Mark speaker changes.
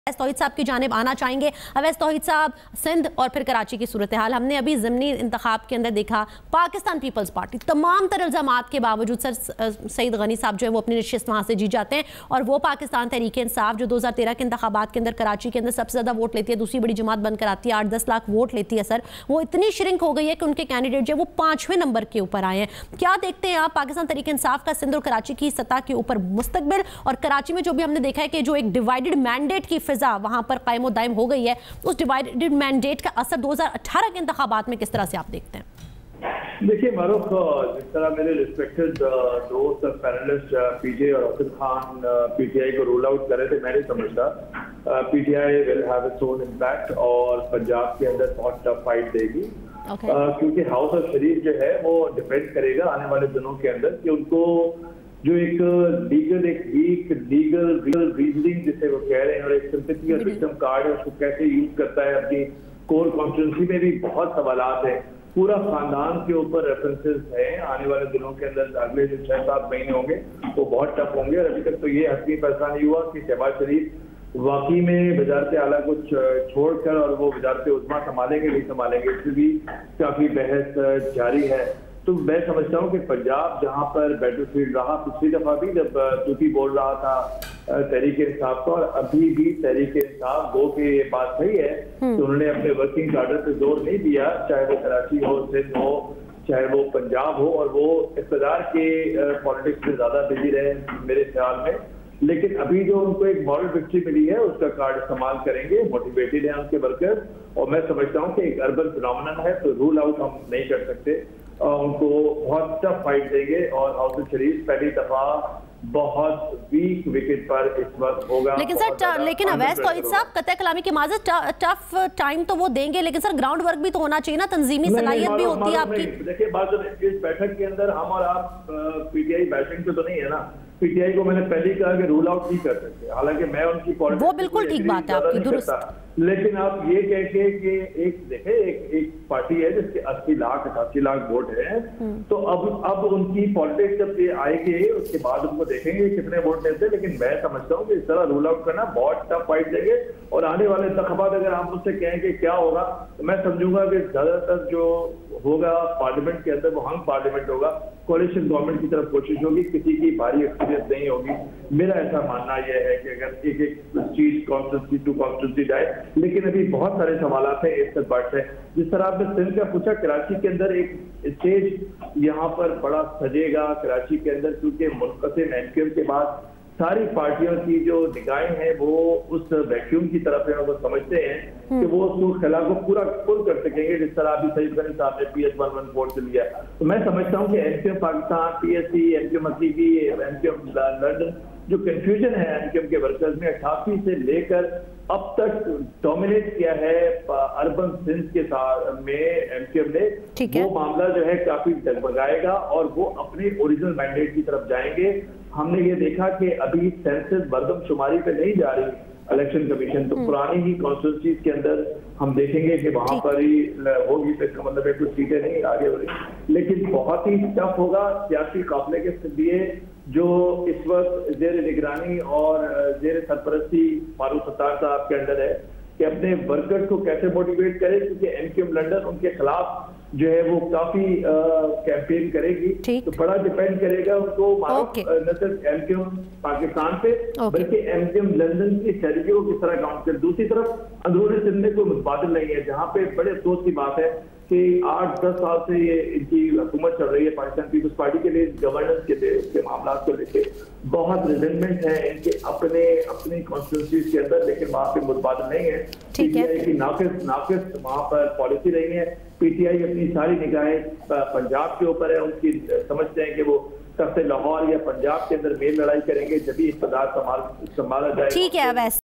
Speaker 1: अवैस तौहीद साहब की जानिब आना चाहेंगे। अवैस तौहीद साहब, सिंध और फिर कराची की सूरत हाल हमने अभी ज़िमनी इंतखाब के अंदर देखा। पाकिस्तान पीपल्स पार्टी तमाम तर इल्ज़ामात के बावजूद सर सईद गनी साहब जो है वो अपनी नशिस्त वहाँ से जीत जाते हैं और वो पाकिस्तान तहरीक इंसाफ जो 2013 के इंतखाबात के अंदर कराची के अंदर सबसे ज़्यादा वोट लेती है, दूसरी बड़ी जमात बनकर आती है, 8-10 लाख वोट लेती है सर, वो इतनी श्रिंक हो गई है कि उनके कैंडिडेट जो है वो 5वें नंबर के ऊपर आए हैं। क्या देखते हैं आप पाकिस्तान तहरीक इंसाफ का सिंध और कराची की सतह के ऊपर मुस्तकबिल, और कराची में जो भी हमने देखा है कि जो एक डिवाइडेड मैंडेट की फिजा वहाँ पर कायम दायम हो गई है, उस डिवाइडेड मैंडेट का असर 2018 के इंतखाबात में किस तरह से आप देखते हैं?
Speaker 2: देखिए मारूफ, जिस तरह मेरे रिस्पेक्टेड दोस्त पैनलिस्ट पीजे और हसन खान पीटीआई को रूल आउट कर रहे थे, मैं नहीं समझता PTI will have its own impact और पंजाब के अंदर बहुत टफ फाइट देगी। क्योंकि हाउस ऑफ शरीफ जो है वो डिपेंड करेगा आने वाले दिनों के अंदर कि उनको जो एक वीक लीगल रीजनिंग जिसे वो कह रहे हैं और एक सिंपैथी और विक्टिम कार्ड है उसको कैसे यूज करता है अपनी कोर कॉन्स्टिट्यूंसी में भी बहुत सवालात हैं। पूरा खानदान के ऊपर रेफरेंसेस हैं। आने वाले दिनों के अंदर अगले जो 6-7 महीने होंगे वो बहुत टफ होंगे और अभी तक तो ये हकीमी फैसला नहीं हुआ कि शहबाज शरीफ वाकई में वजारत आला कुछ छोड़कर और वो वजारत उज़्मा संभालेंगे नहीं संभालेंगे, इससे भी काफी बहस जारी है। तो मैं समझता हूँ कि पंजाब जहाँ पर बैटलफील्ड रहा पिछली दफा भी जब तूती बोल रहा था तहरीक इंसाफ का, और अभी भी तहरीक इंसाफ गो की ये बात सही है कि उन्होंने अपने वर्किंग कार्डर पे जोर नहीं दिया, चाहे वो कराची हो, सिंध हो, चाहे वो पंजाब हो, और वो इक़्तिदार के पॉलिटिक्स में ज्यादा बिजी रहे मेरे ख्याल में। लेकिन अभी जो उनको एक मॉरल विक्ट्री मिली है उसका कार्ड इस्तेमाल करेंगे, मोटिवेटेड है उनके वर्कर्स, और मैं समझता हूँ कि एक अर्बन फिनोमेनन है तो रूल आउट हम नहीं कर सकते। उनको बहुत टफ फाइट देंगे और हाउस ऑफ शरीफ पहली दफा बहुत वीक विकेट पर इस वक्त होगा।
Speaker 1: लेकिन सर लेकिन अवैस तौहीद साहब कतई कलामी की माज़रत, टफ टाइम तो वो देंगे, लेकिन सर ग्राउंड वर्क भी तो होना चाहिए ना, तंजीमी सलाहियत भी होती है आपकी।
Speaker 2: देखिए बात इस बैठक के अंदर हम और आप पीटीआई बैठक पे तो नहीं है ना, पीटीआई को मैंने पहले ही कहा कि रूल आउट नहीं कर सकते, हालांकि मैं उनकी पॉलिटिक्स
Speaker 1: वो बिल्कुल ठीक बात है आपकी, दुरुस्त।
Speaker 2: लेकिन आप ये कह के कि एक पार्टी है जिसके 80 लाख 88 लाख वोट है, तो अब उनकी पॉलिटिक्स जब ये आएगी उसके बाद उनको देखेंगे कितने वोट देते हैं। लेकिन मैं समझता हूँ कि इस तरह रूल आउट करना बहुत टफ फाइट देंगे और आने वाले इंतखाबात अगर आप मुझसे कहें कि क्या होगा तो मैं समझूंगा कि ज्यादातर जो होगा पार्लियामेंट के अंदर वो हंग पार्लियामेंट होगा, कोalition गवर्नमेंट की तरफ कोशिश होगी, किसी की भारी एक्सपीरियंस नहीं होगी। मेरा ऐसा मानना यह है कि अगर एक चीज कॉन्स्टिट्यूंसी टू कॉन्स्टिट्यूंसी जाए, लेकिन अभी बहुत सारे सवालात हैं एक बात है। जिस तरह आपने सिंध का पूछा, कराची के अंदर एक स्टेज यहाँ पर बड़ा सजेगा कराची के अंदर, क्योंकि मुनक़सिम एमक्यूएम के बाद सारी पार्टियों की जो निगाहें हैं वो उस वैक्यूम की तरफ है, वो समझते हैं कि वो उस खला को पूरा फुल कर सकेंगे, जिस तरह अभी सईद गनी साहब ने PS-11 से लिया। तो मैं समझता हूँ कि एमक्यूएम पाकिस्तान, PSC, एमक्यूएम हकीकी, एमक्यूएम लंदन, जो कंफ्यूजन है एमक्यूएम के वर्कर्स में 88 से लेकर अब तक डोमिनेट किया है अर्बन सिंध के साथ में एमक्यूएम ने, वो मामला जो है काफी डगमगाएगा और वो अपने ओरिजिनल मैंडेट की तरफ जाएंगे। हमने ये देखा कि अभी सेंसस मरदमशुमारी पे नहीं जा रही इलेक्शन कमीशन, तो पुरानी ही कॉन्स्टिट्यूंसीज के अंदर हम देखेंगे कि वहां पर ही होगी, तो इसका मतलब है कुछ सीटें नहीं आगे हो रही। लेकिन बहुत ही टफ होगा सियासी काफिले के लिए जो इस वक्त जेर निगरानी और जेर सरपरस्ती फारूक सत्तार साहब के अंदर है कि अपने वर्कर्स को कैसे मोटिवेट करे, क्योंकि एमक्यूएम लंदन उनके खिलाफ जो है वो काफी कैंपेन करेगी, तो बड़ा डिपेंड करेगा उनको न सिर्फ एमक्यूएम पाकिस्तान पे बल्कि एमक्यूएम लंदन की स्ट्रेटजी को किस तरह काउंट करे। दूसरी तरफ अंदरूनी सिंध में कोई मुतबादिल नहीं है, जहाँ पे बड़े अफसोस की बात है कि 8-10 साल से ये इनकी हुकूमत चल रही है पाकिस्तान पीपल्स पार्टी के लिए, गवर्नेंस के मामला को लेके बहुत रिजेंटमेंट है इनके अपनी कॉन्स्टिट्यूंसीज के अंदर, लेकिन वहाँ पे मुतबादिल नहीं है। पीटीआई की नाकिस वहाँ पर पॉलिसी रही है। पीटीआई अपनी सारी निगाहें पंजाब के ऊपर है, उनकी समझते हैं कि वो सबसे लाहौर या पंजाब के अंदर मेल लड़ाई करेंगे जब भी इक़्तिदार संभाला जाए।
Speaker 1: ठीक है अवैस।